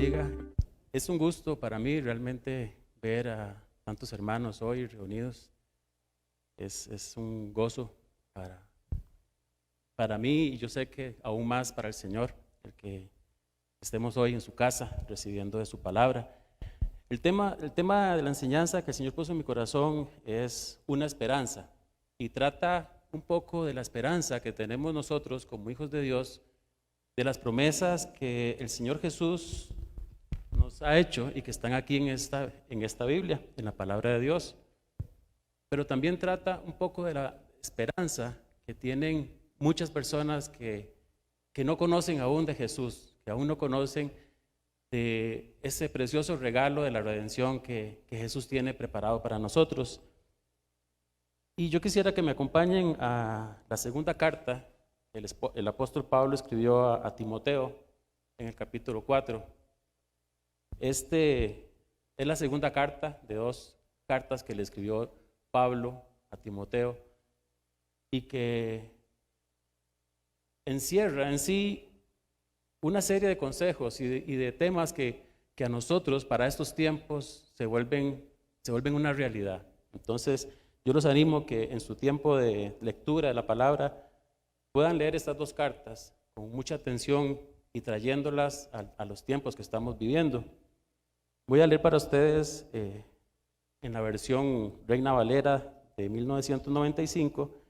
bendiga. Es un gusto para mí realmente ver a tantos hermanos hoy reunidos. Es un gozo para mí y yo sé que aún más para el Señor, el que estemos hoy en su casa recibiendo de su palabra. El tema de la enseñanza que el Señor puso en mi corazón es una esperanza y trata un poco de la esperanza que tenemos nosotros como hijos de Dios, de las promesas que el Señor Jesús nos ha hecho y que están aquí en esta Biblia, en la palabra de Dios. Pero también trata un poco de la esperanza que tienen muchas personas que no conocen aún de Jesús, que aún no conocen de ese precioso regalo de la redención que Jesús tiene preparado para nosotros. Y yo quisiera que me acompañen a la segunda carta que el apóstol Pablo escribió a Timoteo en el capítulo 4. Es la segunda carta de dos cartas que le escribió Pablo a Timoteo y que encierra en sí una serie de consejos y de temas que a nosotros para estos tiempos se vuelven una realidad. Entonces yo los animo que en su tiempo de lectura de la palabra puedan leer estas dos cartas con mucha atención y trayéndolas a los tiempos que estamos viviendo. Voy a leer para ustedes en la versión Reina Valera de 1995,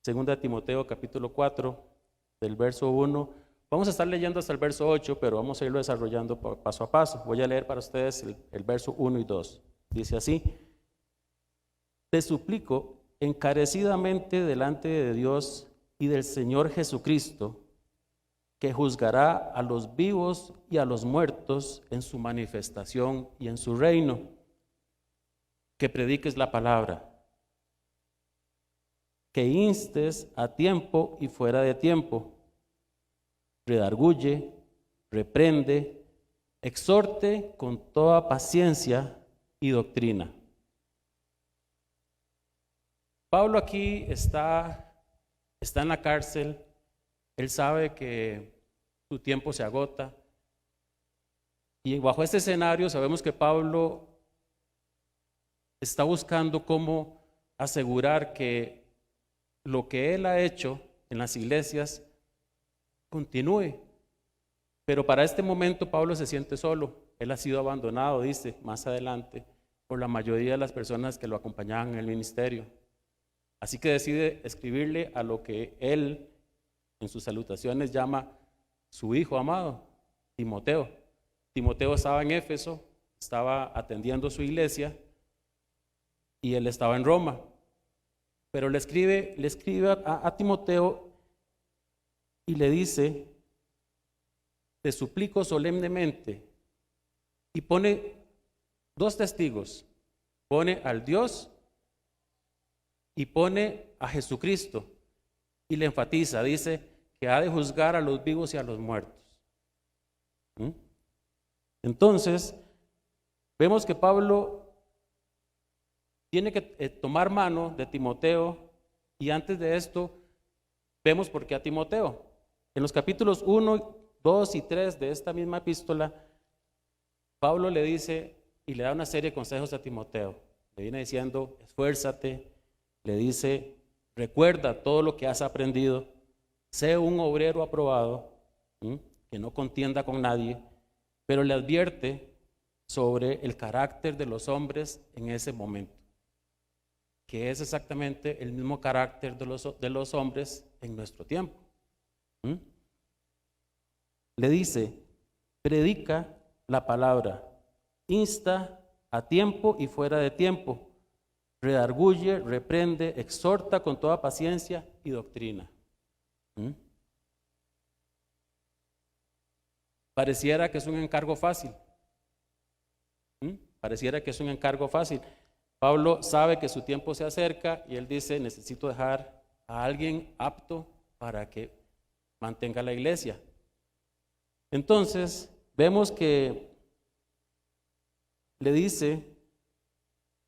2 Timoteo capítulo 4, del verso 1. Vamos a estar leyendo hasta el verso 8, pero vamos a irlo desarrollando paso a paso. Voy a leer para ustedes el verso 1 y 2. Dice así: Te suplico encarecidamente delante de Dios y del Señor Jesucristo, que juzgará a los vivos y a los muertos en su manifestación y en su reino, que prediques la palabra, que instes a tiempo y fuera de tiempo, redarguye, reprende, exhorte con toda paciencia y doctrina. Pablo aquí está en la cárcel. Él sabe que su tiempo se agota y bajo este escenario sabemos que Pablo está buscando cómo asegurar que lo que él ha hecho en las iglesias continúe. Pero para este momento Pablo se siente solo. Él ha sido abandonado, dice más adelante, por la mayoría de las personas que lo acompañaban en el ministerio. Así que decide escribirle a lo que él en sus salutaciones llama su hijo amado, Timoteo. Timoteo estaba en Éfeso, estaba atendiendo su iglesia y él estaba en Roma. Pero le escribe a Timoteo y le dice: te suplico solemnemente, y pone dos testigos, pone al Dios y pone a Jesucristo, y le enfatiza, dice que ha de juzgar a los vivos y a los muertos. Entonces, vemos que Pablo tiene que tomar mano de Timoteo, y antes de esto, vemos por qué a Timoteo. En los capítulos 1, 2 y 3 de esta misma epístola, Pablo le dice y le da una serie de consejos a Timoteo. Le viene diciendo: esfuérzate, le dice: recuerda todo lo que has aprendido, sé un obrero aprobado, que no contienda con nadie, pero le advierte sobre el carácter de los hombres en ese momento, que es exactamente el mismo carácter de los hombres en nuestro tiempo. Le dice: predica la palabra, insta a tiempo y fuera de tiempo, redarguye, reprende, exhorta con toda paciencia y doctrina. Pareciera que es un encargo fácil. Pareciera que es un encargo fácil. Pablo sabe que su tiempo se acerca y él dice: necesito dejar a alguien apto para que mantenga la iglesia. Entonces, vemos que le dice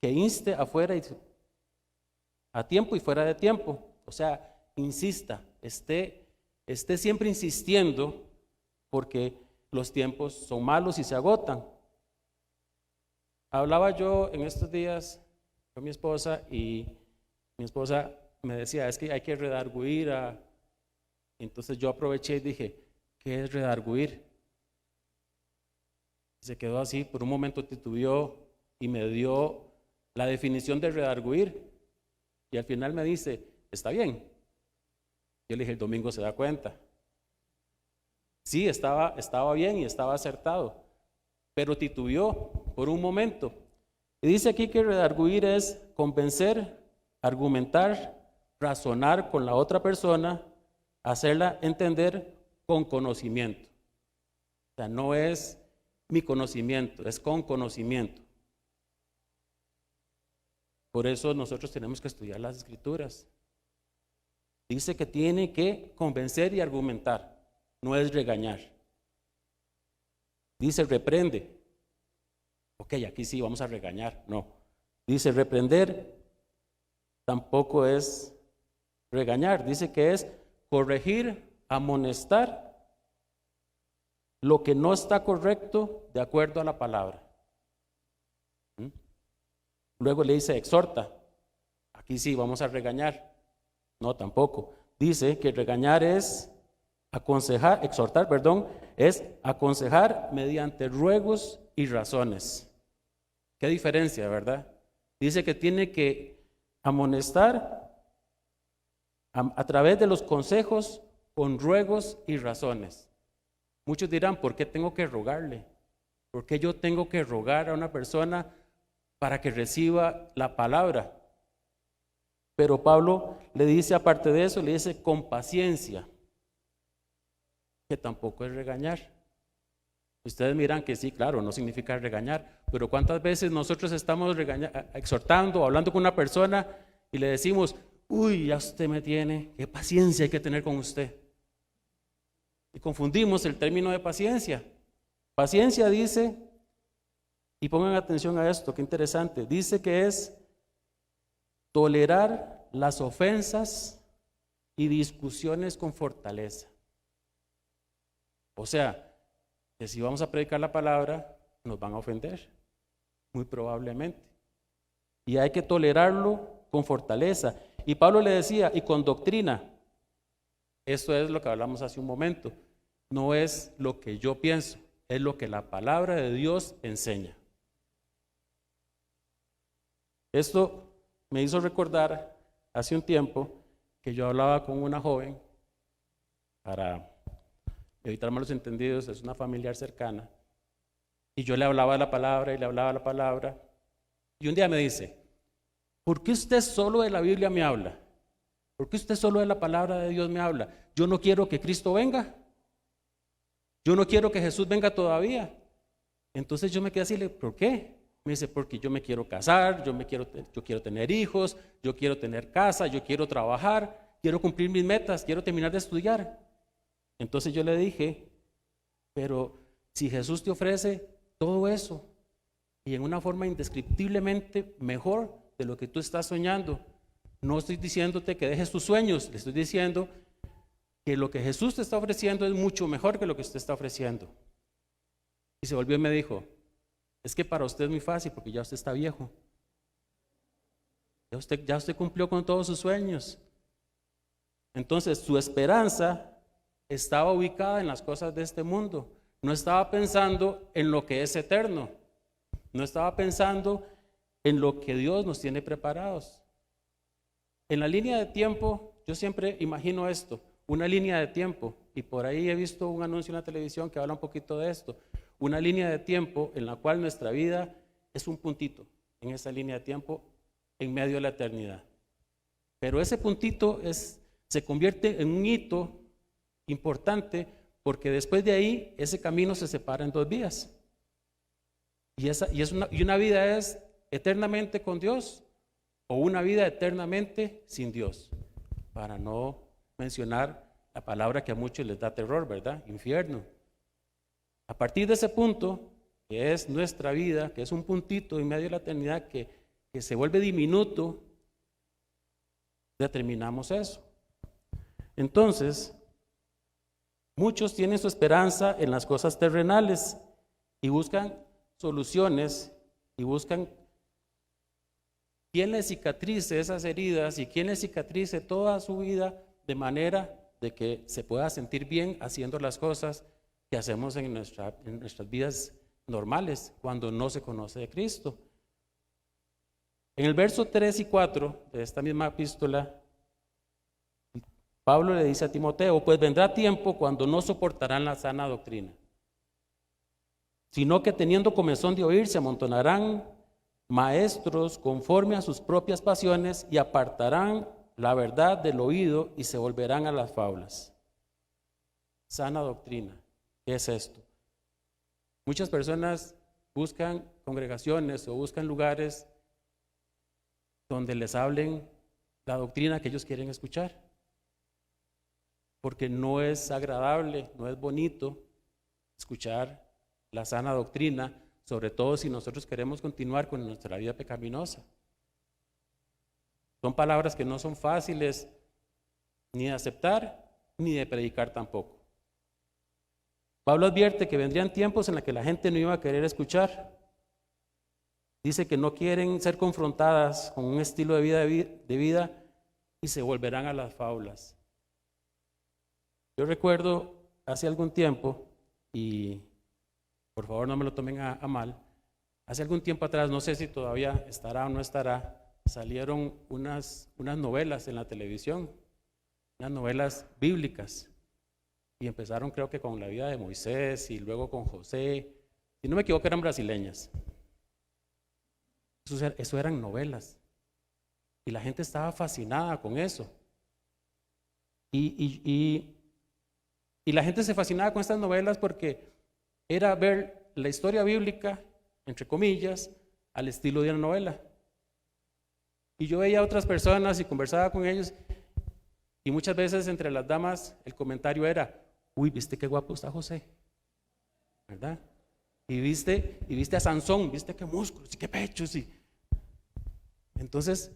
que inste a tiempo y fuera de tiempo. O sea, insista, esté siempre insistiendo, porque los tiempos son malos y se agotan. Hablaba yo en estos días con mi esposa y mi esposa me decía, es que hay que redarguir. Entonces yo aproveché y dije, ¿qué es redarguir? Se quedó así, por un momento titubeó y me dio la definición de redarguir. Y al final me dice, está bien. Yo le dije, el domingo se da cuenta. Sí, estaba bien y estaba acertado, pero titubeó por un momento. Y dice aquí que redarguir es convencer, argumentar, razonar con la otra persona, hacerla entender con conocimiento. O sea, no es mi conocimiento, es con conocimiento. Por eso nosotros tenemos que estudiar las Escrituras. Dice que tiene que convencer y argumentar, no es regañar. Dice reprende. Ok, aquí sí vamos a regañar. No. Dice reprender, tampoco es regañar. Dice que es corregir, amonestar lo que no está correcto de acuerdo a la palabra. Luego le dice exhorta. Aquí sí vamos a regañar. No, tampoco. Dice que regañar es aconsejar, exhortar, perdón, es aconsejar mediante ruegos y razones. Qué diferencia, ¿verdad? Dice que tiene que amonestar a través de los consejos con ruegos y razones. Muchos dirán, ¿por qué tengo que rogarle? ¿Por qué yo tengo que rogar a una persona para que reciba la palabra? Pero Pablo le dice, aparte de eso, le dice con paciencia, que tampoco es regañar. Ustedes miran que sí, claro, no significa regañar, pero ¿cuántas veces nosotros estamos exhortando, hablando con una persona y le decimos, uy, ya usted me tiene, qué paciencia hay que tener con usted? Y confundimos el término de paciencia. Paciencia dice, y pongan atención a esto, qué interesante, dice que es tolerar las ofensas y discusiones con fortaleza. O sea, que si vamos a predicar la palabra, nos van a ofender, muy probablemente. Y hay que tolerarlo con fortaleza. Y Pablo le decía, y con doctrina. Esto es lo que hablamos hace un momento. No es lo que yo pienso, es lo que la palabra de Dios enseña. Esto me hizo recordar hace un tiempo que yo hablaba con una joven, para evitar malos entendidos, es una familiar cercana, y yo le hablaba de la palabra y le hablaba de la palabra, y un día me dice, ¿por qué usted solo de la Biblia me habla? ¿Por qué usted solo de la palabra de Dios me habla? Yo no quiero que Cristo venga, yo no quiero que Jesús venga todavía. Entonces yo me quedé así, ¿por qué? Me dice, porque yo me quiero casar, yo quiero tener hijos, yo quiero tener casa, yo quiero trabajar, quiero cumplir mis metas, quiero terminar de estudiar. Entonces yo le dije, pero si Jesús te ofrece todo eso y en una forma indescriptiblemente mejor de lo que tú estás soñando, no estoy diciéndote que dejes tus sueños, le estoy diciendo que lo que Jesús te está ofreciendo es mucho mejor que lo que usted está ofreciendo. Y se volvió y me dijo, es que para usted es muy fácil porque ya usted está viejo. Ya usted cumplió con todos sus sueños. Entonces su esperanza estaba ubicada en las cosas de este mundo. No estaba pensando en lo que es eterno. No estaba pensando en lo que Dios nos tiene preparados. En la línea de tiempo, yo siempre imagino esto, una línea de tiempo, y por ahí he visto un anuncio en la televisión que habla un poquito de esto, una línea de tiempo en la cual nuestra vida es un puntito en esa línea de tiempo en medio de la eternidad. Pero ese puntito se convierte en un hito importante porque después de ahí ese camino se separa en dos vías. Y una vida es eternamente con Dios o una vida eternamente sin Dios, para no mencionar la palabra que a muchos les da terror, ¿verdad? Infierno. A partir de ese punto, que es nuestra vida, que es un puntito en medio de la eternidad que se vuelve diminuto, determinamos eso. Entonces, Muchos tienen su esperanza en las cosas terrenales y buscan soluciones y buscan quien les cicatrice esas heridas y quien les cicatrice toda su vida de manera de que se pueda sentir bien haciendo las cosas que hacemos en nuestras vidas normales cuando no se conoce de Cristo. En el verso 3 y 4 de esta misma epístola, Pablo le dice a Timoteo: pues vendrá tiempo cuando no soportarán la sana doctrina, sino que teniendo comezón de oír, se amontonarán maestros conforme a sus propias pasiones y apartarán la verdad del oído y se volverán a las fábulas. Sana doctrina, ¿qué es esto? Muchas personas buscan congregaciones o buscan lugares donde les hablen la doctrina que ellos quieren escuchar, porque no es agradable, no es bonito escuchar la sana doctrina, sobre todo si nosotros queremos continuar con nuestra vida pecaminosa. Son palabras que no son fáciles ni de aceptar ni de predicar tampoco. Pablo advierte que vendrían tiempos en los que la gente no iba a querer escuchar. Dice que no quieren ser confrontadas con un estilo de vida y se volverán a las fábulas. Yo recuerdo hace algún tiempo, y por favor no me lo tomen a mal, hace algún tiempo atrás, no sé si todavía estará o no estará, salieron unas novelas en la televisión, unas novelas bíblicas, y empezaron creo que con la vida de Moisés y luego con José, si no me equivoco eran brasileñas. Eso eran novelas, y la gente estaba fascinada con eso, y la gente se fascinaba con estas novelas porque era ver la historia bíblica, entre comillas, al estilo de una novela. Y yo veía a otras personas y conversaba con ellos, y muchas veces entre las damas el comentario era: uy, ¿viste qué guapo está José? ¿Verdad? Y viste a Sansón, ¿viste qué músculos y qué pechos? Entonces,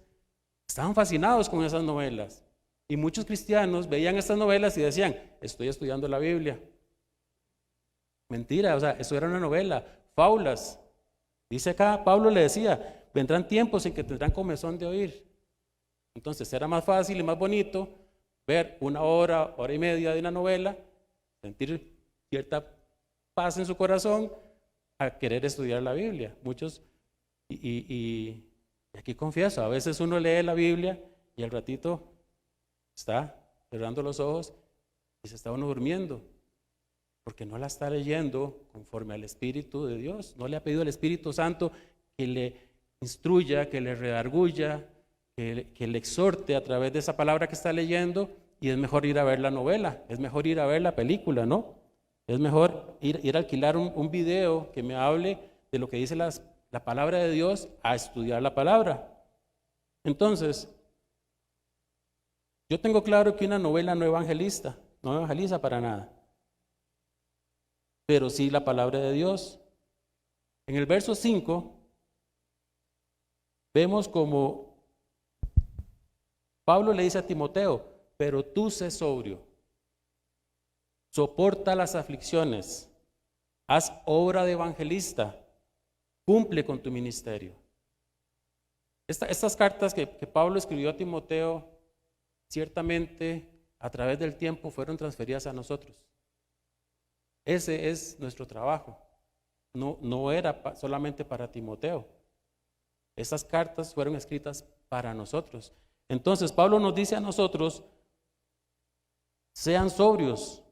estaban fascinados con esas novelas. Y muchos cristianos veían estas novelas y decían: estoy estudiando la Biblia. Mentira, o sea, eso era una novela, fábulas. Dice acá, Pablo le decía: vendrán tiempos en que tendrán comezón de oír. Entonces era más fácil y más bonito ver una hora, hora y media de una novela, sentir cierta paz en su corazón, a querer estudiar la Biblia. Muchos, y aquí confieso, a veces uno lee la Biblia y al ratito está cerrando los ojos y se está uno durmiendo, porque no la está leyendo conforme al Espíritu de Dios. No le ha pedido al Espíritu Santo que le instruya, que le redarguya, que le exhorte a través de esa palabra que está leyendo. Y es mejor ir a ver la novela, es mejor ir a ver la película, ¿no? Es mejor ir a alquilar un video que me hable de lo que dice la palabra de Dios, a estudiar la palabra. Entonces, yo tengo claro que una novela no evangeliza para nada, pero sí la palabra de Dios. En el verso 5 vemos como Pablo le dice a Timoteo: pero tú sé sobrio, soporta las aflicciones, haz obra de evangelista, cumple con tu ministerio. Estas cartas que Pablo escribió a Timoteo, ciertamente a través del tiempo fueron transferidas a nosotros. Ese es nuestro trabajo. No era solamente para Timoteo. Estas cartas fueron escritas para nosotros. Entonces Pablo nos dice a nosotros: sean sobrios,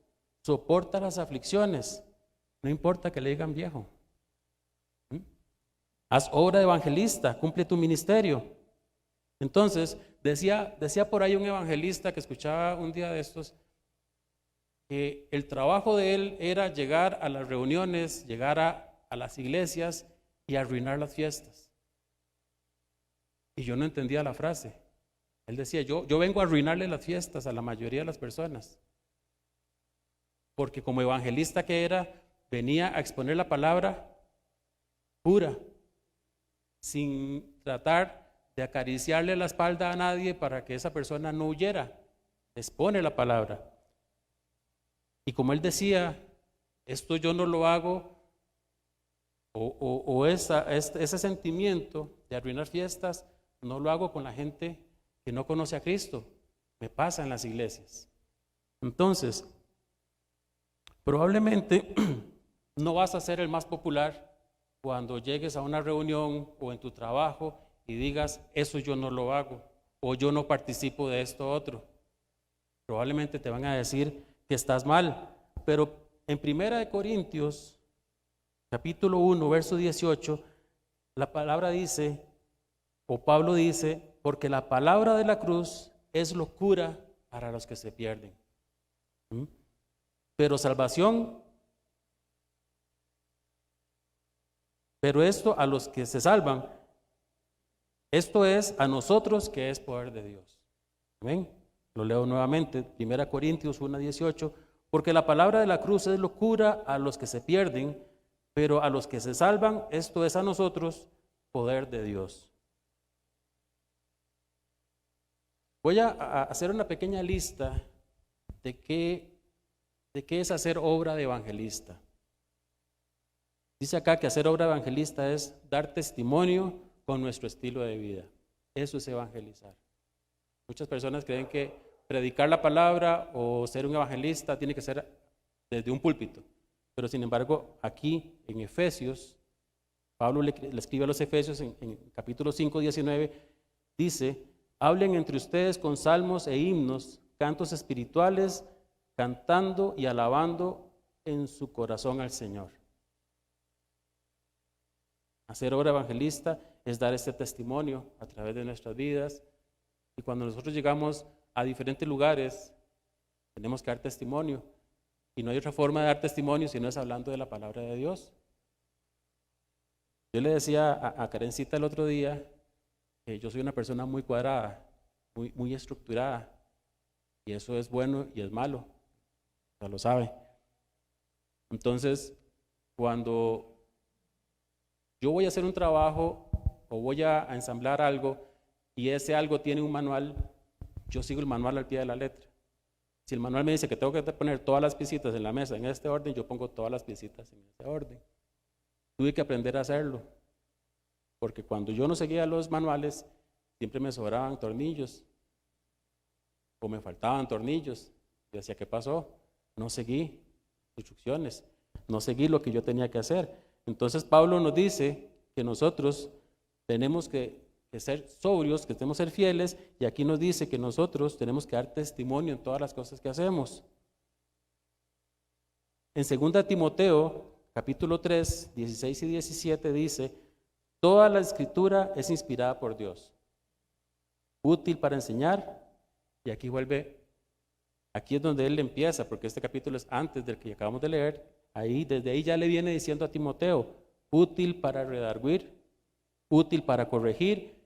soporta las aflicciones, no importa que le digan viejo. Haz obra de evangelista, cumple tu ministerio. Entonces, decía por ahí un evangelista que escuchaba un día de estos, que el trabajo de él era llegar a las reuniones, llegar a las iglesias y arruinar las fiestas. Y yo no entendía la frase. Él decía: yo vengo a arruinarle las fiestas a la mayoría de las personas. Porque como evangelista que era, venía a exponer la palabra pura, sin tratar de acariciarle la espalda a nadie para que esa persona no huyera. Expone la palabra. Y como él decía, esto yo no lo hago, ese sentimiento de arruinar fiestas, no lo hago con la gente que no conoce a Cristo. Me pasa en las iglesias. Entonces, probablemente no vas a ser el más popular cuando llegues a una reunión o en tu trabajo y digas, eso yo no lo hago, o yo no participo de esto otro. Probablemente te van a decir que estás mal, pero en 1 Corintios, capítulo 1, verso 18, la palabra dice, o Pablo dice, porque la palabra de la cruz es locura para los que se pierden. Pero salvación, pero esto a los que se salvan, esto es a nosotros que es poder de Dios. Amén. Lo leo nuevamente, 1 Corintios 1, 18, porque la palabra de la cruz es locura a los que se pierden, pero a los que se salvan, esto es a nosotros poder de Dios. Voy a hacer una pequeña lista de qué es hacer obra de evangelista. Dice acá que hacer obra de evangelista es dar testimonio con nuestro estilo de vida. Eso es evangelizar. Muchas personas creen que predicar la palabra o ser un evangelista tiene que ser desde un púlpito. Pero sin embargo, aquí en Efesios, Pablo le escribe a los Efesios en capítulo 5, 19, dice, hablen entre ustedes con salmos e himnos, cantos espirituales, cantando y alabando en su corazón al Señor. Hacer obra evangelista es dar este testimonio a través de nuestras vidas. Y cuando nosotros llegamos a diferentes lugares, tenemos que dar testimonio. Y no hay otra forma de dar testimonio si no es hablando de la palabra de Dios. Yo le decía a Karencita el otro día que yo soy una persona muy cuadrada, muy estructurada. Y eso es bueno y es malo. Ya lo sabe. Entonces, cuando yo voy a hacer un trabajo o voy a ensamblar algo y ese algo tiene un manual, yo sigo el manual al pie de la letra. Si el manual me dice que tengo que poner todas las piecitas en la mesa en este orden, yo pongo todas las piecitas en ese orden. Tuve que aprender a hacerlo, porque cuando yo no seguía los manuales, siempre me sobraban tornillos o me faltaban tornillos. Yo decía, ¿qué pasó? No seguí instrucciones, no seguí lo que yo tenía que hacer. Entonces Pablo nos dice que nosotros tenemos que ser sobrios, que tenemos que ser fieles, y aquí nos dice que nosotros tenemos que dar testimonio en todas las cosas que hacemos. En 2 Timoteo, capítulo 3, 16 y 17 dice, toda la escritura es inspirada por Dios, útil para enseñar, y aquí es donde él empieza, porque este capítulo es antes del que acabamos de leer, desde ahí ya le viene diciendo a Timoteo, útil para redarguir, útil para corregir,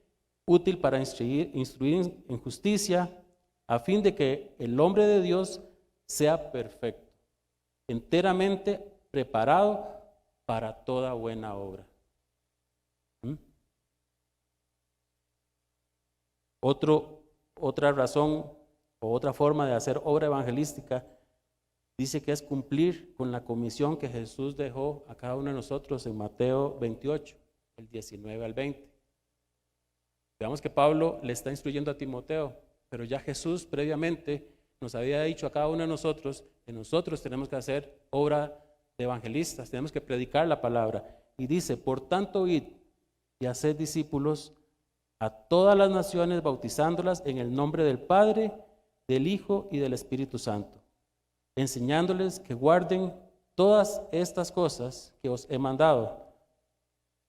útil para instruir en justicia, a fin de que el hombre de Dios sea perfecto, enteramente preparado para toda buena obra. Otra razón o otra forma de hacer obra evangelística dice que es cumplir con la comisión que Jesús dejó a cada uno de nosotros en Mateo 28, el 19 al 20. Veamos que Pablo le está instruyendo a Timoteo, pero ya Jesús previamente nos había dicho a cada uno de nosotros que nosotros tenemos que hacer obra de evangelistas, tenemos que predicar la palabra. Y dice, por tanto, id y haced discípulos a todas las naciones, bautizándolas en el nombre del Padre, del Hijo y del Espíritu Santo, enseñándoles que guarden todas estas cosas que os he mandado.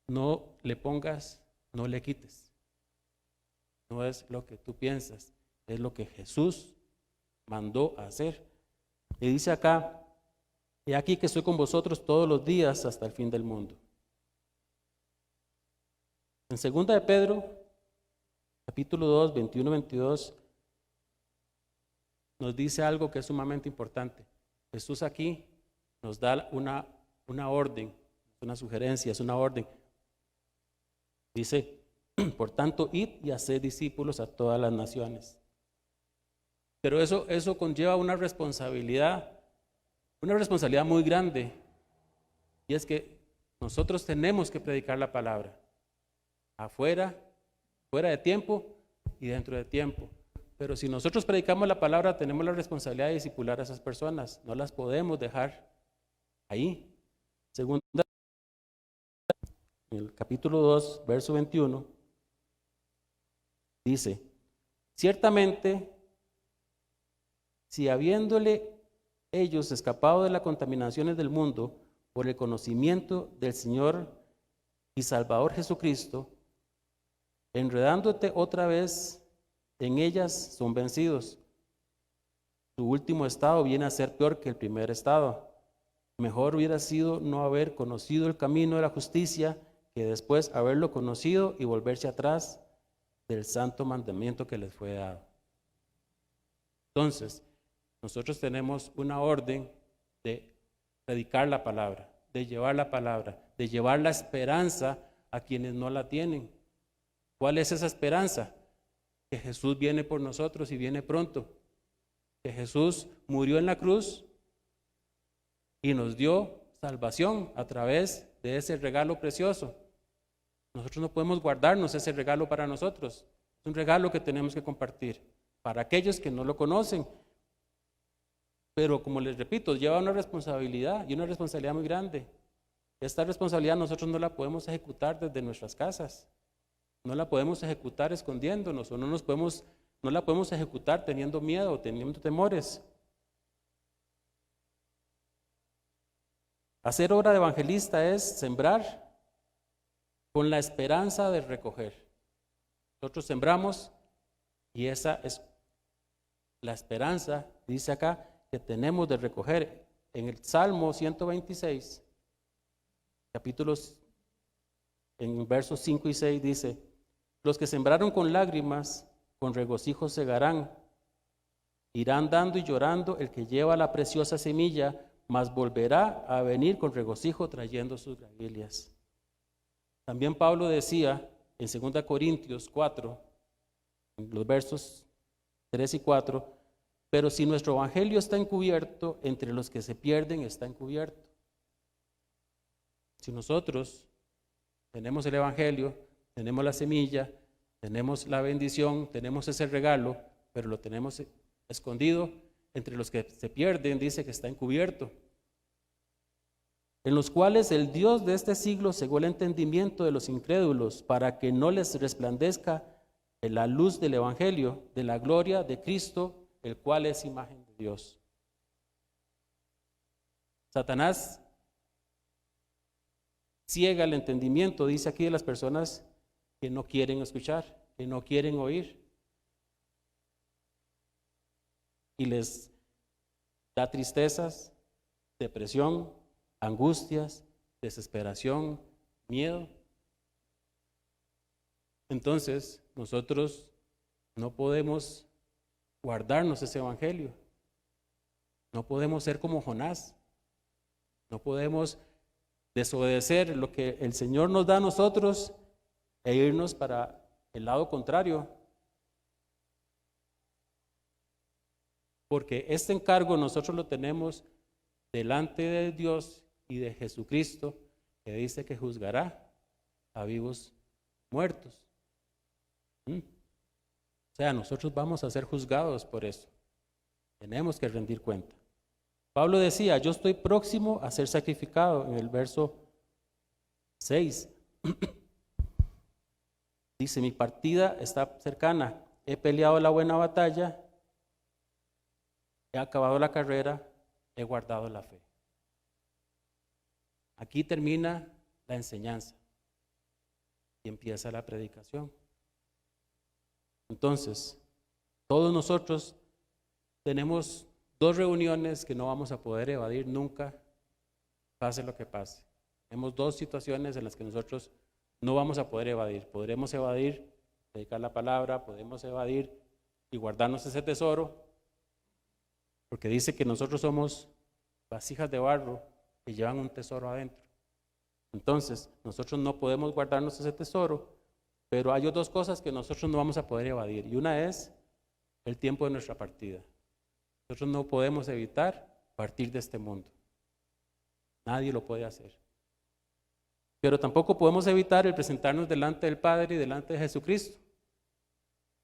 No le pongas, no le quites. No es lo que tú piensas, es lo que Jesús mandó a hacer. Y dice acá, he aquí que estoy con vosotros todos los días hasta el fin del mundo. En 2 de Pedro, capítulo 2, 21-22, nos dice algo que es sumamente importante. Jesús aquí nos da una orden, una sugerencia, es una orden. Dice, por tanto, id y haced discípulos a todas las naciones. Pero eso conlleva una responsabilidad una responsabilidad muy grande, y es que nosotros tenemos que predicar la palabra, afuera, fuera de tiempo y dentro de tiempo. Pero si nosotros predicamos la palabra, tenemos la responsabilidad de discipular a esas personas, no las podemos dejar ahí. Segunda, en el capítulo 2, verso 21, dice: ciertamente, si habiéndole ellos escapado de las contaminaciones del mundo por el conocimiento del Señor y Salvador Jesucristo, enredándote otra vez en ellas, son vencidos. Su último estado viene a ser peor que el primer estado. Mejor hubiera sido no haber conocido el camino de la justicia que después haberlo conocido y volverse atrás del santo mandamiento que les fue dado. Entonces, nosotros tenemos una orden de predicar la palabra, de llevar la palabra, de llevar la esperanza a quienes no la tienen. ¿Cuál es esa esperanza? Que Jesús viene por nosotros y viene pronto. Que Jesús murió en la cruz y nos dio salvación a través de ese regalo precioso. Nosotros no podemos guardarnos ese regalo para nosotros. Es un regalo que tenemos que compartir para aquellos que no lo conocen. Pero como les repito, lleva una responsabilidad y una responsabilidad muy grande. Esta responsabilidad nosotros no la podemos ejecutar desde nuestras casas. No la podemos ejecutar escondiéndonos, o no la podemos ejecutar teniendo miedo, teniendo temores. Hacer obra de evangelista es sembrar con la esperanza de recoger. Nosotros sembramos y esa es la esperanza, dice acá, que tenemos de recoger. En el Salmo 126, capítulos, en versos 5 y 6 dice: los que sembraron con lágrimas, con regocijo segarán. Irán dando y llorando el que lleva la preciosa semilla, mas volverá a venir con regocijo trayendo sus gavilias. También Pablo decía en 2 Corintios 4, en los versos 3 y 4, pero si nuestro evangelio está encubierto, entre los que se pierden está encubierto. Si nosotros tenemos el evangelio, tenemos la semilla, tenemos la bendición, tenemos ese regalo, pero lo tenemos escondido, entre los que se pierden, dice que está encubierto. En los cuales el Dios de este siglo cegó el entendimiento de los incrédulos, para que no les resplandezca la luz del evangelio, de la gloria de Cristo, el cual es imagen de Dios. Satanás ciega el entendimiento, dice aquí, de las personas que no quieren escuchar, que no quieren oír. Y les da tristezas, depresión, angustias, desesperación, miedo. Entonces, nosotros no podemos guardarnos ese evangelio. No podemos ser como Jonás. No podemos desobedecer lo que el Señor nos da a nosotros e irnos para el lado contrario. Porque este encargo nosotros lo tenemos delante de Dios y de Jesucristo, que dice que juzgará a vivos muertos. O sea, nosotros vamos a ser juzgados por eso. Tenemos que rendir cuenta. Pablo decía: yo estoy próximo a ser sacrificado, en el verso 6. Dice: mi partida está cercana, he peleado la buena batalla, he acabado la carrera, he guardado la fe. Aquí termina la enseñanza y empieza la predicación. Entonces, todos nosotros tenemos dos reuniones que no vamos a poder evadir nunca, pase lo que pase. Tenemos dos situaciones en las que nosotros no vamos a poder evadir. Podremos evadir, predicar la palabra, podemos evadir y guardarnos ese tesoro, porque dice que nosotros somos vasijas de barro que llevan un tesoro adentro. Entonces, nosotros no podemos guardarnos ese tesoro, pero hay dos cosas que nosotros no vamos a poder evadir, y una es el tiempo de nuestra partida. Nosotros no podemos evitar partir de este mundo. Nadie lo puede hacer. Pero tampoco podemos evitar el presentarnos delante del Padre y delante de Jesucristo.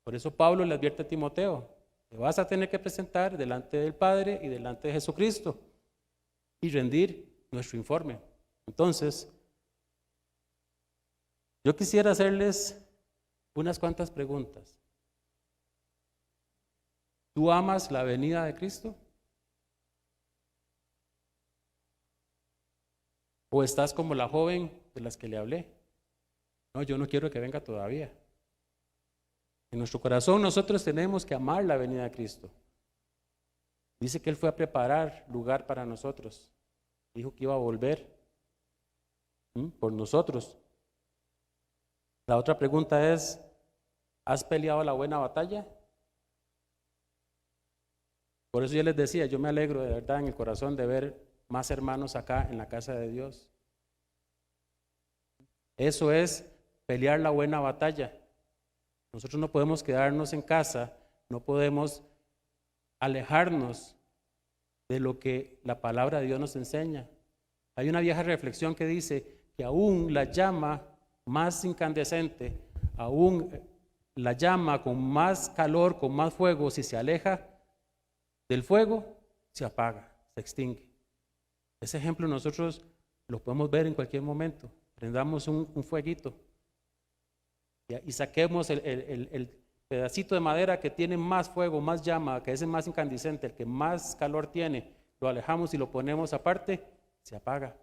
Por eso Pablo le advierte a Timoteo, te vas a tener que presentar delante del Padre y delante de Jesucristo y rendir nuestro informe. Entonces, yo quisiera hacerles unas cuantas preguntas. ¿Tú amas la venida de Cristo? ¿O estás como la joven de las que le hablé? No, yo no quiero que venga todavía. En nuestro corazón nosotros tenemos que amar la venida de Cristo. Dice que Él fue a preparar lugar para nosotros. Dijo que iba a volver por nosotros. La otra pregunta es, ¿has peleado la buena batalla? Por eso yo les decía, yo me alegro de verdad en el corazón de ver más hermanos acá en la casa de Dios. Eso es pelear la buena batalla. Nosotros no podemos quedarnos en casa, no podemos alejarnos de lo que la palabra de Dios nos enseña. Hay una vieja reflexión que dice que aún la llama más incandescente, aún la llama con más calor, con más fuego, si se aleja del fuego, se apaga, se extingue. Ese ejemplo nosotros lo podemos ver en cualquier momento. Prendamos un fueguito y saquemos el pedacito de madera que tiene más fuego, más llama, que es el más incandescente, el que más calor tiene, lo alejamos y lo ponemos aparte, se apaga.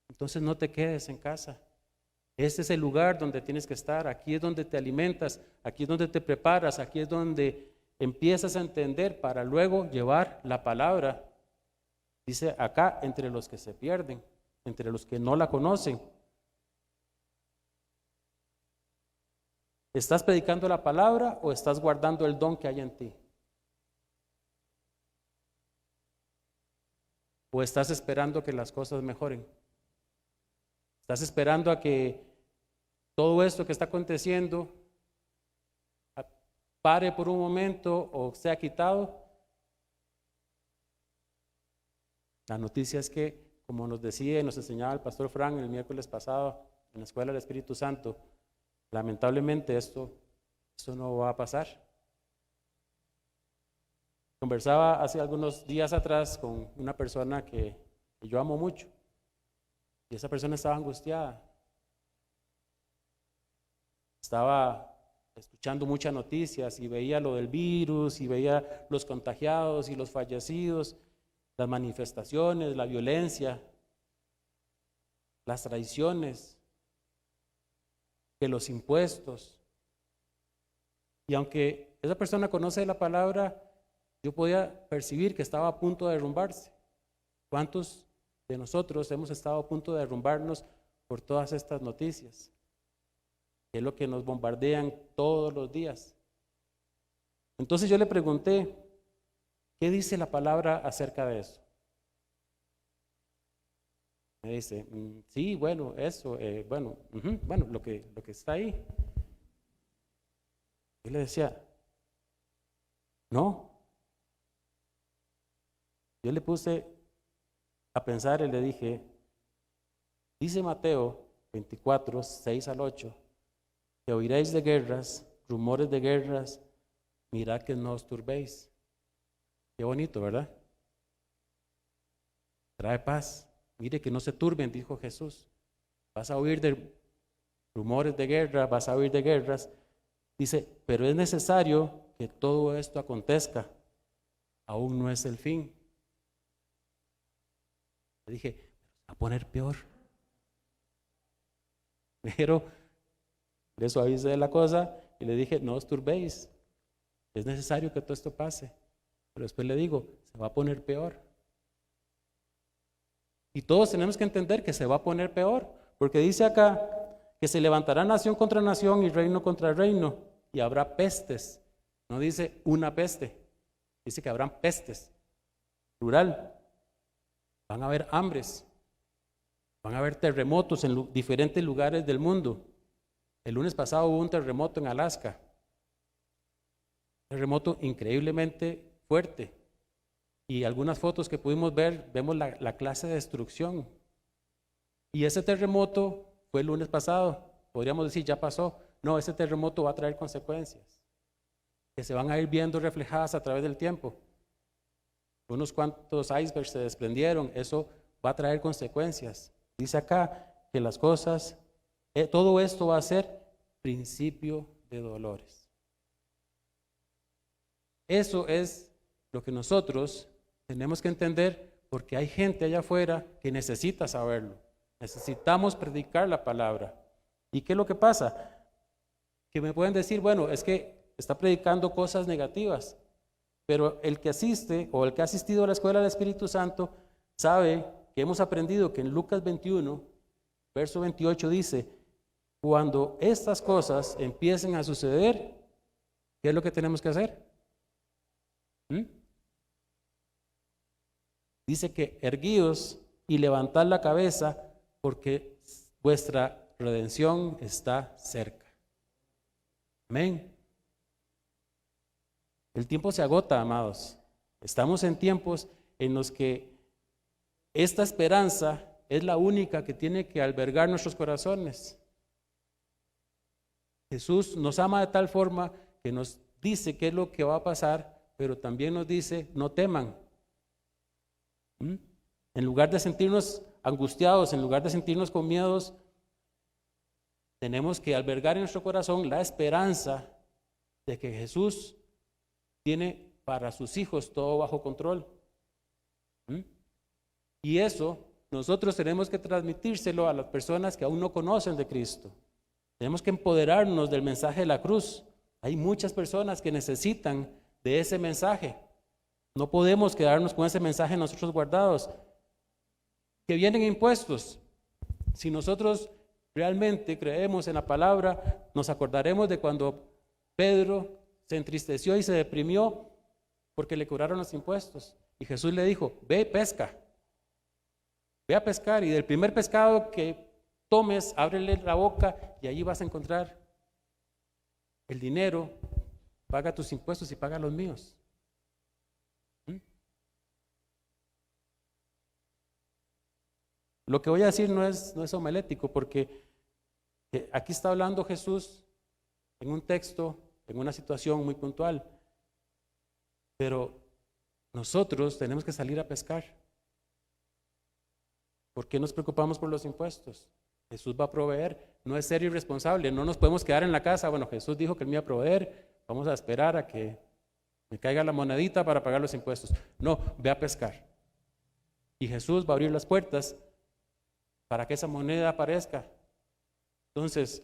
Entonces no te quedes en casa. Este es el lugar donde tienes que estar, aquí es donde te alimentas, aquí es donde te preparas, aquí es donde empiezas a entender para luego llevar la palabra. Dice acá, entre los que se pierden, entre los que no la conocen. ¿Estás predicando la palabra o estás guardando el don que hay en ti? ¿O estás esperando que las cosas mejoren? ¿Estás esperando a que todo esto que está aconteciendo pare por un momento o sea quitado? La noticia es que, como nos decía y nos enseñaba el pastor Frank el miércoles pasado en la Escuela del Espíritu Santo, lamentablemente esto no va a pasar. Conversaba hace algunos días atrás con una persona que yo amo mucho y esa persona estaba angustiada. Estaba escuchando muchas noticias y veía lo del virus y veía los contagiados y los fallecidos, las manifestaciones, la violencia, las traiciones, que los impuestos. Y aunque esa persona conoce la palabra, yo podía percibir que estaba a punto de derrumbarse. ¿Cuántos de nosotros hemos estado a punto de derrumbarnos por todas estas noticias? Que es lo que nos bombardean todos los días. Entonces yo le pregunté, ¿qué dice la palabra acerca de eso? Me dice, sí, bueno, eso, bueno, lo que está ahí. Yo le decía, no. Yo le puse a pensar y le dije, dice Mateo 24, 6 al 8, que oiréis de guerras, rumores de guerras, mirad que no os turbéis. Qué bonito, ¿verdad? Trae paz. Mire que no se turben, dijo Jesús. Vas a oír de rumores de guerra, vas a oír de guerras. Dice, pero es necesario que todo esto acontezca. Aún no es el fin. Le dije, va a poner peor. Pero le suavicé la cosa y le dije, no os turbéis. Es necesario que todo esto pase. Pero después le digo, se va a poner peor. Y todos tenemos que entender que se va a poner peor, porque dice acá que se levantará nación contra nación y reino contra reino, y habrá pestes. No dice una peste, dice que habrán pestes, plural. Van a haber hambres, van a haber terremotos en diferentes lugares del mundo. El lunes pasado hubo un terremoto en Alaska, terremoto increíblemente fuerte. Y algunas fotos que pudimos ver, vemos la clase de destrucción. Y ese terremoto fue el lunes pasado. Podríamos decir, ya pasó. No, ese terremoto va a traer consecuencias que se van a ir viendo reflejadas a través del tiempo. Unos cuantos icebergs se desprendieron, eso va a traer consecuencias. Dice acá que las cosas, todo esto va a ser principio de dolores. Eso es lo que nosotros tenemos que entender, porque hay gente allá afuera que necesita saberlo. Necesitamos predicar la palabra. ¿Y qué es lo que pasa? Que me pueden decir, bueno, es que está predicando cosas negativas, pero el que asiste o el que ha asistido a la escuela del Espíritu Santo sabe que hemos aprendido que en Lucas 21, verso 28 dice, cuando estas cosas empiecen a suceder, ¿qué es lo que tenemos que hacer? Dice que erguíos y levantad la cabeza porque vuestra redención está cerca. Amén. El tiempo se agota, amados. Estamos en tiempos en los que esta esperanza es la única que tiene que albergar nuestros corazones. Jesús nos ama de tal forma que nos dice qué es lo que va a pasar, pero también nos dice, no teman. En lugar de sentirnos angustiados, en lugar de sentirnos con miedos, tenemos que albergar en nuestro corazón la esperanza de que Jesús tiene para sus hijos todo bajo control. Y eso nosotros tenemos que transmitírselo a las personas que aún no conocen de Cristo. Tenemos que empoderarnos del mensaje de la cruz. Hay muchas personas que necesitan de ese mensaje. No podemos quedarnos con ese mensaje nosotros guardados. Que vienen impuestos. Si nosotros realmente creemos en la palabra, nos acordaremos de cuando Pedro se entristeció y se deprimió porque le cobraron los impuestos. Y Jesús le dijo, ve y pesca. Ve a pescar y del primer pescado que tomes, ábrele la boca y allí vas a encontrar el dinero. Paga tus impuestos y paga los míos. Lo que voy a decir no es homilético, porque aquí está hablando Jesús en un texto, en una situación muy puntual, pero nosotros tenemos que salir a pescar. ¿Por qué nos preocupamos por los impuestos? Jesús va a proveer, no es ser irresponsable, no nos podemos quedar en la casa, bueno, Jesús dijo que él me iba a proveer, vamos a esperar a que me caiga la monedita para pagar los impuestos. No, ve a pescar. Y Jesús va a abrir las puertas para que esa moneda aparezca. Entonces,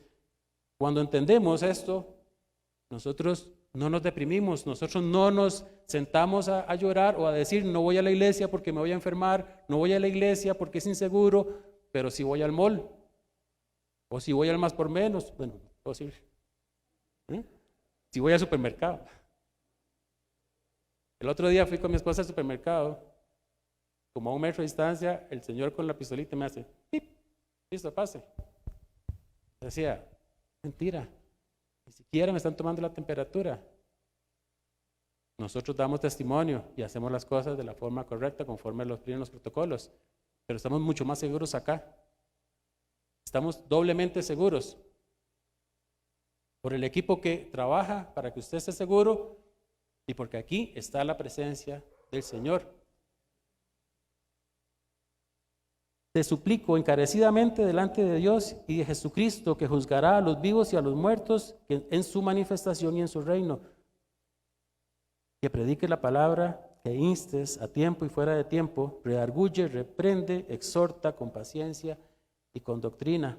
cuando entendemos esto, nosotros no nos deprimimos, nosotros no nos sentamos a llorar o a decir no voy a la iglesia porque me voy a enfermar, no voy a la iglesia porque es inseguro, pero si voy al mall o si voy al más por menos, bueno, puedo decir, si voy al supermercado. El otro día fui con mi esposa al supermercado, como a 1 metro de distancia, el señor con la pistolita me hace, ¡pip! Listo, pase. Decía, mentira. Ni siquiera me están tomando la temperatura. Nosotros damos testimonio y hacemos las cosas de la forma correcta, conforme a los primeros protocolos, pero estamos mucho más seguros acá. Estamos doblemente seguros por el equipo que trabaja para que usted esté seguro y porque aquí está la presencia del Señor. Te suplico encarecidamente delante de Dios y de Jesucristo, que juzgará a los vivos y a los muertos en su manifestación y en su reino, que predique la palabra, que instes a tiempo y fuera de tiempo, redarguye, reprende, exhorta con paciencia y con doctrina.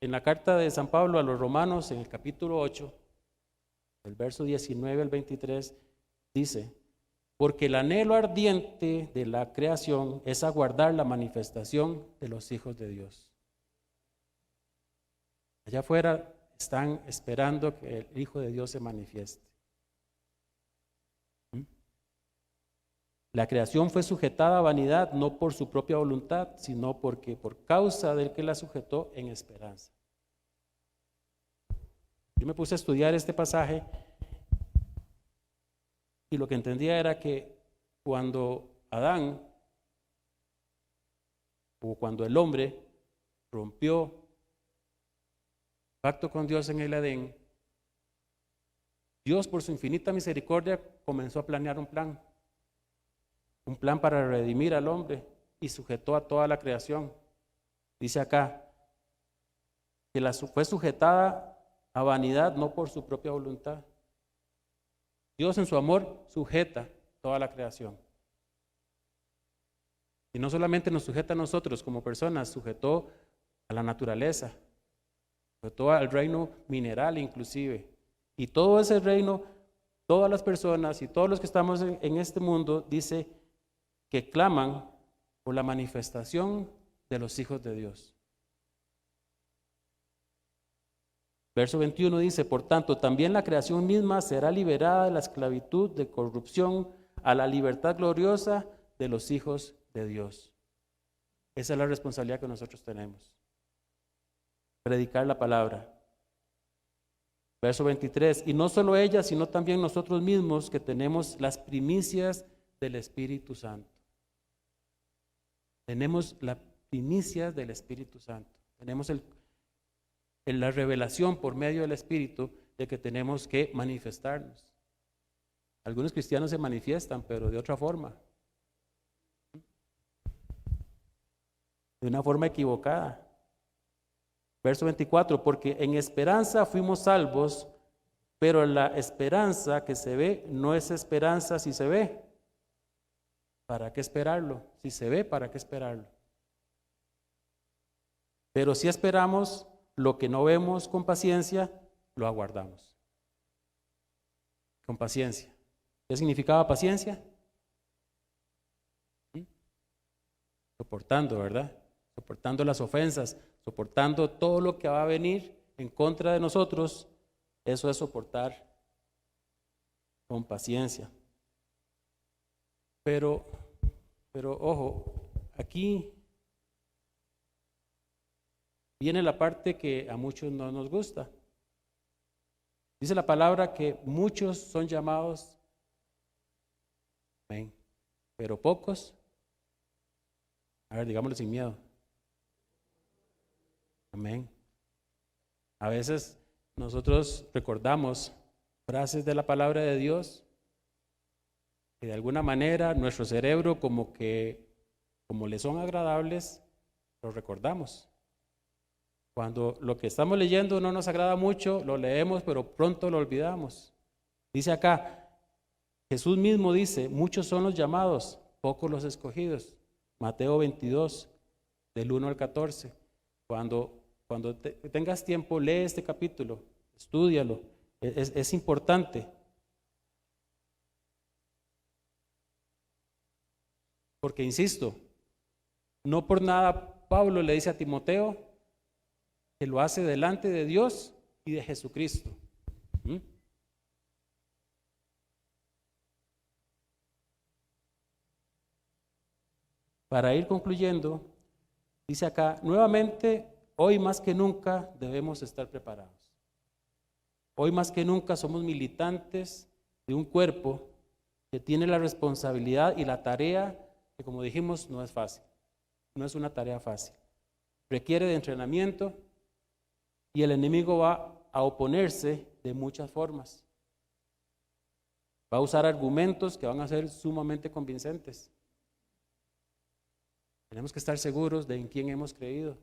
En la carta de San Pablo a los Romanos, en el capítulo 8, el verso 19 al 23, dice: porque el anhelo ardiente de la creación es aguardar la manifestación de los hijos de Dios. Allá afuera están esperando que el Hijo de Dios se manifieste. La creación fue sujetada a vanidad, no por su propia voluntad, sino porque por causa del que la sujetó en esperanza. Yo me puse a estudiar este pasaje Y lo que entendía era que cuando Adán, o cuando el hombre rompió pacto con Dios en el Edén, Dios por su infinita misericordia comenzó a planear un plan para redimir al hombre y sujetó a toda la creación. Dice acá que fue sujetada a vanidad no por su propia voluntad. Dios en su amor sujeta toda la creación. Y no solamente nos sujeta a nosotros como personas, sujetó a la naturaleza, sujetó al reino mineral inclusive. Y todo ese reino, todas las personas y todos los que estamos en este mundo, dice que claman por la manifestación de los hijos de Dios. Verso 21 dice, por tanto, también la creación misma será liberada de la esclavitud de corrupción a la libertad gloriosa de los hijos de Dios. Esa es la responsabilidad que nosotros tenemos. Predicar la palabra. Verso 23, y no solo ella, sino también nosotros mismos que tenemos las primicias del Espíritu Santo. Tenemos las primicias del Espíritu Santo. Tenemos la revelación por medio del Espíritu de que tenemos que manifestarnos. Algunos cristianos se manifiestan, pero de otra forma. De una forma equivocada. Verso 24, porque en esperanza fuimos salvos, pero la esperanza que se ve no es esperanza si se ve. ¿Para qué esperarlo? Si se ve, ¿para qué esperarlo? Pero si esperamos lo que no vemos con paciencia, lo aguardamos. Con paciencia. ¿Qué significaba paciencia? Soportando, ¿verdad? Soportando las ofensas, soportando todo lo que va a venir en contra de nosotros. Eso es soportar con paciencia. Pero ojo, aquí viene la parte que a muchos no nos gusta. Dice la palabra que muchos son llamados, amén, pero pocos, a ver, digámoslo sin miedo, amén. A veces nosotros recordamos frases de la palabra de Dios que de alguna manera nuestro cerebro como le son agradables, lo recordamos. Cuando lo que estamos leyendo no nos agrada mucho, lo leemos, pero pronto lo olvidamos. Dice acá, Jesús mismo dice, muchos son los llamados, pocos los escogidos. Mateo 22, del 1 al 14. Cuando tengas tiempo, lee este capítulo, estúdialo, es importante. Porque insisto, no por nada Pablo le dice a Timoteo que lo hace delante de Dios y de Jesucristo. Para ir concluyendo, dice acá, nuevamente, hoy más que nunca debemos estar preparados. Hoy más que nunca somos militantes de un cuerpo que tiene la responsabilidad y la tarea que, como dijimos, no es fácil. No es una tarea fácil. Requiere de entrenamiento y el enemigo va a oponerse de muchas formas. Va a usar argumentos que van a ser sumamente convincentes. Tenemos que estar seguros de en quién hemos creído.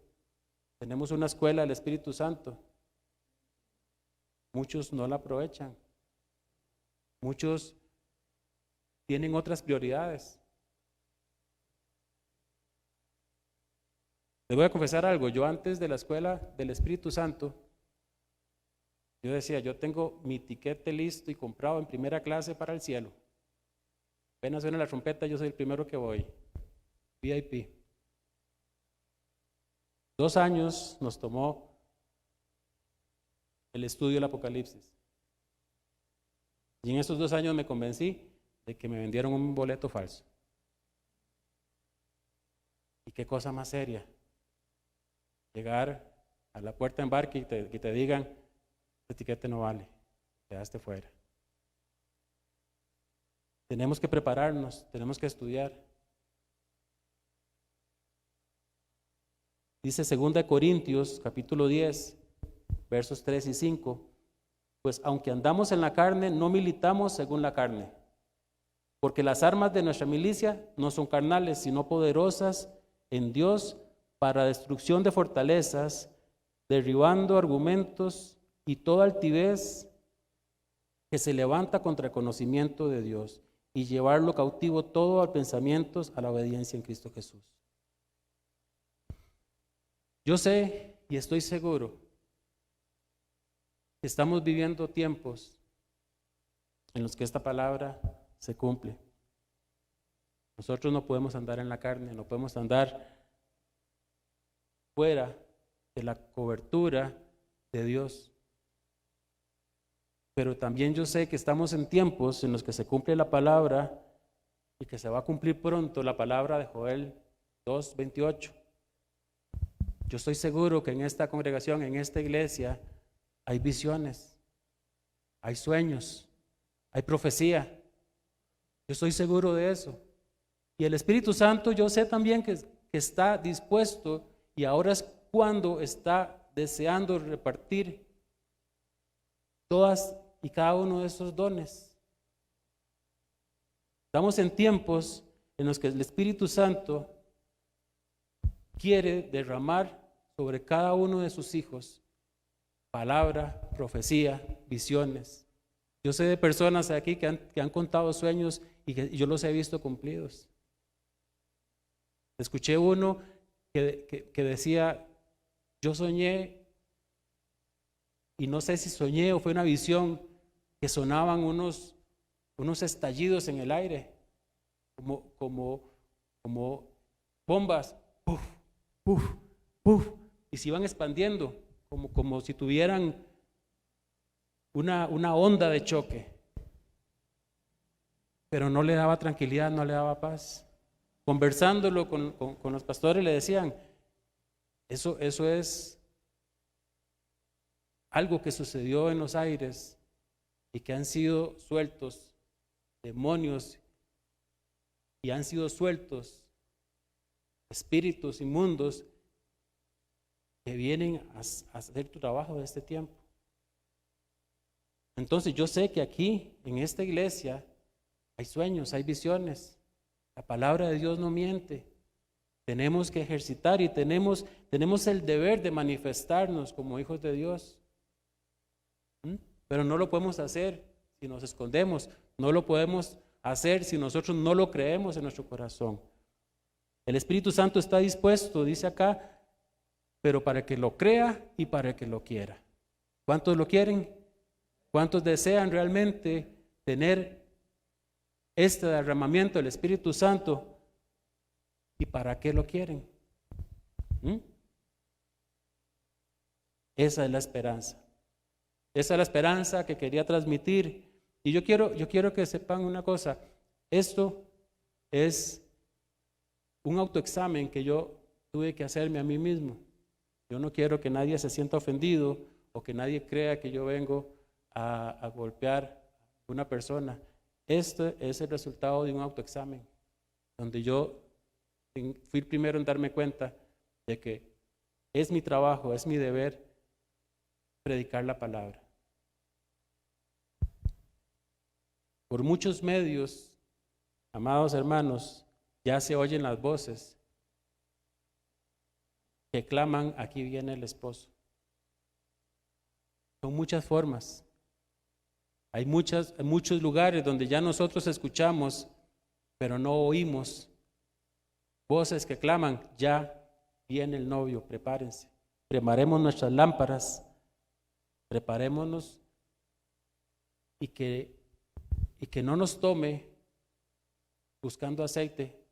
Tenemos una escuela del Espíritu Santo. Muchos no la aprovechan. Muchos tienen otras prioridades. Les voy a confesar algo. Yo antes de la escuela del Espíritu Santo, yo decía, yo tengo mi tiquete listo y comprado en primera clase para el cielo. Apenas suena la trompeta, yo soy el primero que voy. VIP. 2 años nos tomó el estudio del Apocalipsis. Y en esos 2 años me convencí de que me vendieron un boleto falso. Y qué cosa más seria. Llegar a la puerta de embarque y te digan, este tiquete no vale, quedaste fuera. Tenemos que prepararnos, tenemos que estudiar. Dice 2 Corintios, capítulo 10, versos 3 y 5. Pues aunque andamos en la carne, no militamos según la carne. Porque las armas de nuestra milicia no son carnales, sino poderosas en Dios para destrucción de fortalezas, derribando argumentos y toda altivez que se levanta contra el conocimiento de Dios, y llevarlo cautivo todo al pensamiento, a la obediencia en Cristo Jesús. Yo sé y estoy seguro que estamos viviendo tiempos en los que esta palabra se cumple. Nosotros no podemos andar en la carne, no podemos andar fuera de la cobertura de Dios. Pero también yo sé que estamos en tiempos en los que se cumple la palabra y que se va a cumplir pronto la palabra de Joel 2:28. Yo estoy seguro que en esta congregación, en esta iglesia, hay visiones, hay sueños, hay profecía. Yo estoy seguro de eso. Y el Espíritu Santo, yo sé también que está dispuesto, y ahora es cuando está deseando repartir todas y cada uno de esos dones. Estamos en tiempos en los que el Espíritu Santo quiere derramar sobre cada uno de sus hijos palabra, profecía, visiones. Yo sé de personas aquí que han contado sueños y que yo los he visto cumplidos. Escuché uno que decía: yo soñé, y no sé si soñé o fue una visión, que sonaban unos estallidos en el aire, como bombas, puf, puf, puf, y se iban expandiendo, como si tuvieran una onda de choque. Pero no le daba tranquilidad, no le daba paz. Conversándolo con los pastores, le decían: eso es algo que sucedió en los aires y que han sido sueltos demonios y han sido sueltos espíritus inmundos que vienen a hacer tu trabajo de este tiempo. Entonces yo sé que aquí, en esta iglesia, hay sueños, hay visiones. La palabra de Dios no miente. Tenemos que ejercitar y tenemos el deber de manifestarnos como hijos de Dios. Pero no lo podemos hacer si nos escondemos. No lo podemos hacer si nosotros no lo creemos en nuestro corazón. El Espíritu Santo está dispuesto, dice acá, pero para que lo crea y para que lo quiera. ¿Cuántos lo quieren? ¿Cuántos desean realmente tener este derramamiento del Espíritu Santo? ¿Y para qué lo quieren? Esa es la esperanza. Esa es la esperanza que quería transmitir. Y yo quiero que sepan una cosa. Esto es un autoexamen que yo tuve que hacerme a mí mismo. Yo no quiero que nadie se sienta ofendido o que nadie crea que yo vengo a golpear a una persona. Esto es el resultado de un autoexamen, donde yo fui el primero en darme cuenta de que es mi trabajo, es mi deber predicar la palabra. Por muchos medios, amados hermanos, ya se oyen las voces que claman: aquí viene el esposo. Son muchas formas. Hay muchos lugares donde ya nosotros escuchamos, pero no oímos voces que claman: ya viene el novio, prepárense. Preparemos nuestras lámparas, preparémonos y que no nos tome buscando aceite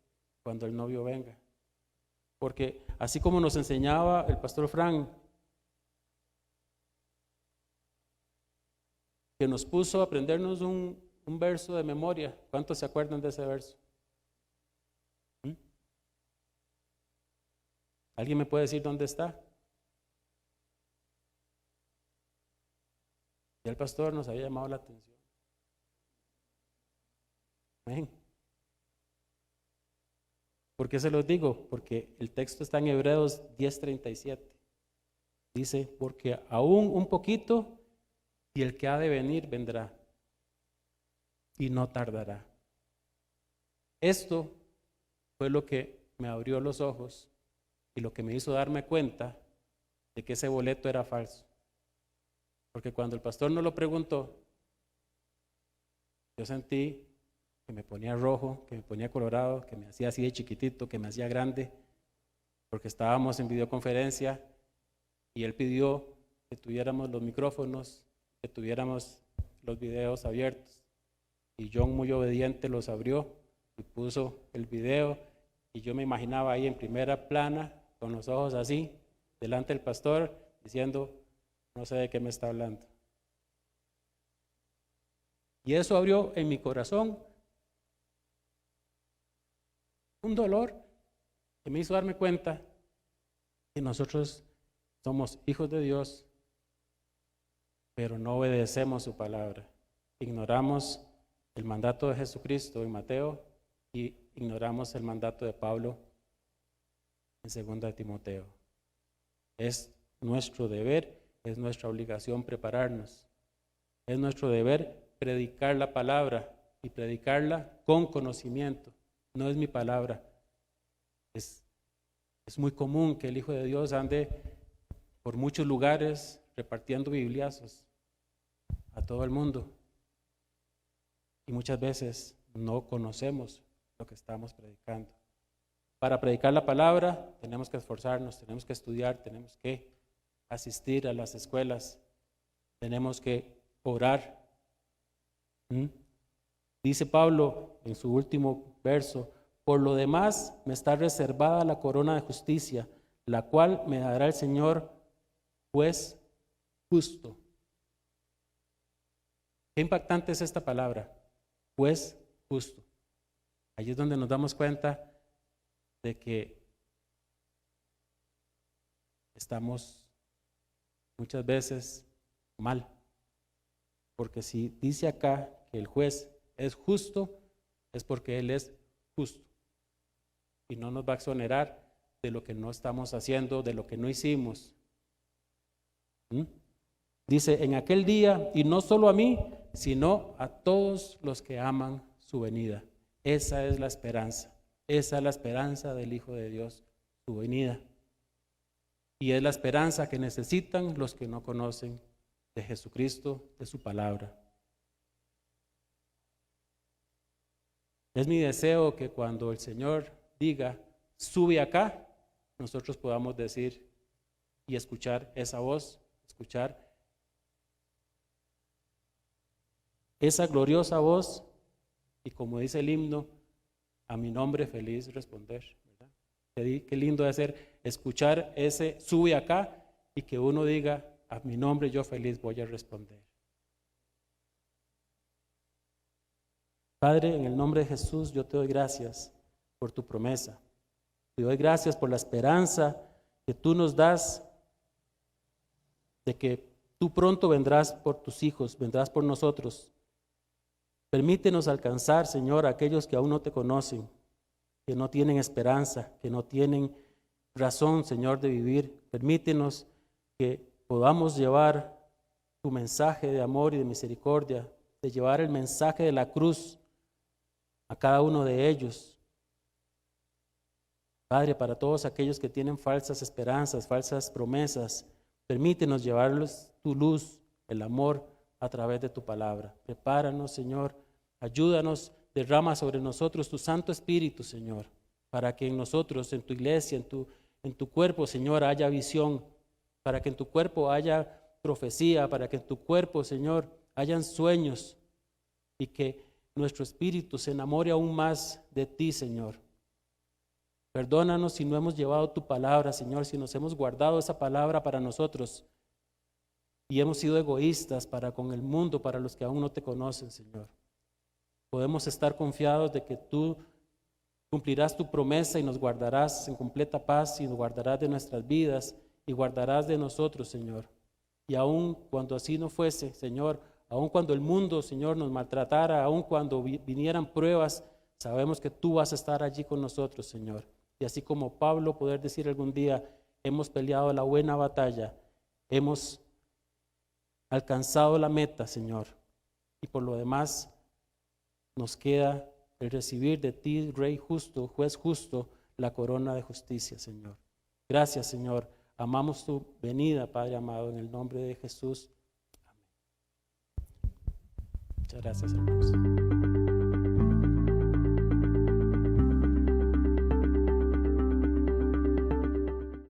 cuando el novio venga. Porque así como nos enseñaba el pastor Frank, que nos puso a aprendernos un verso de memoria. ¿Cuántos se acuerdan de ese verso? ¿Alguien me puede decir dónde está? Ya el pastor nos había llamado la atención. Amén. ¿Por qué se los digo? Porque el texto está en Hebreos 10:37. Dice, porque aún un poquito y el que ha de venir vendrá y no tardará. Esto fue lo que me abrió los ojos y lo que me hizo darme cuenta de que ese boleto era falso. Porque cuando el pastor nos lo preguntó, yo sentí que me ponía rojo, que me ponía colorado, que me hacía así de chiquitito, que me hacía grande, porque estábamos en videoconferencia y él pidió que tuviéramos los micrófonos, que tuviéramos los videos abiertos. Y John, muy obediente, los abrió y puso el video, y yo me imaginaba ahí en primera plana, con los ojos así, delante del pastor, diciendo, no sé de qué me está hablando. Y eso abrió en mi corazón un dolor que me hizo darme cuenta que nosotros somos hijos de Dios, pero no obedecemos su palabra. Ignoramos el mandato de Jesucristo en Mateo y ignoramos el mandato de Pablo en 2 de Timoteo. Es nuestro deber, es nuestra obligación prepararnos. Es nuestro deber predicar la palabra y predicarla con conocimiento. No es mi palabra. Es muy común que el Hijo de Dios ande por muchos lugares repartiendo bibliazos a todo el mundo. Y muchas veces no conocemos lo que estamos predicando. Para predicar la palabra tenemos que esforzarnos, tenemos que estudiar, tenemos que asistir a las escuelas, tenemos que orar. Dice Pablo en su último verso, por lo demás me está reservada la corona de justicia, la cual me dará el Señor, juez justo. Qué impactante es esta palabra, juez justo. Allí es donde nos damos cuenta de que estamos muchas veces mal. Porque si dice acá que el juez es justo, es porque Él es justo. Y no nos va a exonerar de lo que no estamos haciendo, de lo que no hicimos. Dice, en aquel día, y no solo a mí, sino a todos los que aman su venida. Esa es la esperanza. Esa es la esperanza del Hijo de Dios, su venida. Y es la esperanza que necesitan los que no conocen de Jesucristo, de su palabra. Es mi deseo que cuando el Señor diga, sube acá, nosotros podamos decir y escuchar esa voz, escuchar esa gloriosa voz y, como dice el himno, a mi nombre feliz responder, ¿verdad? Qué lindo es ser, escuchar ese sube acá y que uno diga, a mi nombre yo feliz voy a responder. Padre, en el nombre de Jesús yo te doy gracias por tu promesa. Te doy gracias por la esperanza que tú nos das de que tú pronto vendrás por tus hijos, vendrás por nosotros. Permítenos alcanzar, Señor, a aquellos que aún no te conocen, que no tienen esperanza, que no tienen razón, Señor, de vivir. Permítenos que podamos llevar tu mensaje de amor y de misericordia, de llevar el mensaje de la cruz a cada uno de ellos. Padre, para todos aquellos que tienen falsas esperanzas, falsas promesas, permítenos llevarles tu luz, el amor a través de tu palabra. Prepáranos, Señor, ayúdanos, derrama sobre nosotros tu Santo Espíritu, Señor, para que en nosotros, en tu iglesia, en tu cuerpo, Señor, haya visión, para que en tu cuerpo haya profecía, para que en tu cuerpo, Señor, hayan sueños y que nuestro espíritu se enamore aún más de ti, Señor. Perdónanos si no hemos llevado tu palabra, Señor, si nos hemos guardado esa palabra para nosotros y hemos sido egoístas para con el mundo, para los que aún no te conocen, Señor. Podemos estar confiados de que tú cumplirás tu promesa y nos guardarás en completa paz y nos guardarás de nuestras vidas y guardarás de nosotros, Señor. Y aún cuando así no fuese, Señor, aun cuando el mundo, Señor, nos maltratara, aun cuando vinieran pruebas, sabemos que tú vas a estar allí con nosotros, Señor. Y así como Pablo poder decir algún día, hemos peleado la buena batalla, hemos alcanzado la meta, Señor. Y por lo demás, nos queda el recibir de ti, Rey justo, Juez justo, la corona de justicia, Señor. Gracias, Señor. Amamos tu venida, Padre amado, en el nombre de Jesús. Amén. Muchas gracias, hermanos.